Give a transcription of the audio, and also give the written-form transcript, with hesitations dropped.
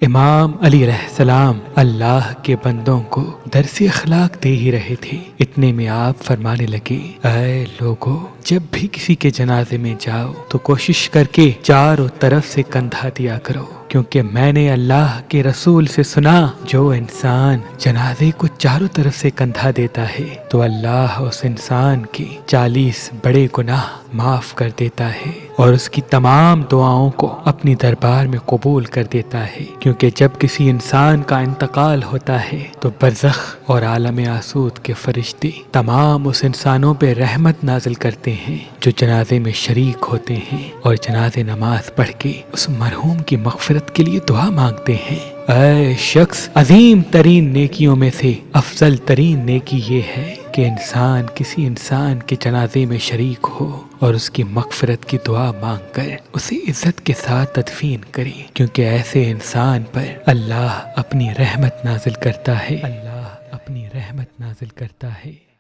امام علی علیہ السلام اللہ کے بندوں کو درس اخلاق دے ہی رہے تھے، اتنے میں آپ فرمانے لگے، اے لوگو، جب بھی کسی کے جنازے میں جاؤ تو کوشش کر کے چاروں طرف سے کندھا دیا کرو، کیونکہ میں نے اللہ کے رسول سے سنا، جو انسان جنازے کو چاروں طرف سے کندھا دیتا ہے تو اللہ اس انسان کے 40 بڑے گناہ معاف کر دیتا ہے اور اس کی تمام دعاؤں کو اپنی دربار میں قبول کر دیتا ہے، کیونکہ جب کسی انسان کا انتقال ہوتا ہے تو برزخ اور عالم آسود کے فرشتے تمام اس انسانوں پہ رحمت نازل کرتے ہیں جو جنازے میں شریک ہوتے ہیں اور جنازے نماز پڑھ کے اس مرحوم کی مغفرت کے لیے دعا مانگتے ہیں۔ اے شخص، عظیم ترین نیکیوں میں سے افضل ترین نیکی یہ ہے کہ انسان کسی انسان کے جنازے میں شریک ہو اور اس کی مغفرت کی دعا مانگ کر اسے عزت کے ساتھ تدفین کرے، کیونکہ ایسے انسان پر اللہ اپنی رحمت نازل کرتا ہے، اللہ اپنی رحمت نازل کرتا ہے۔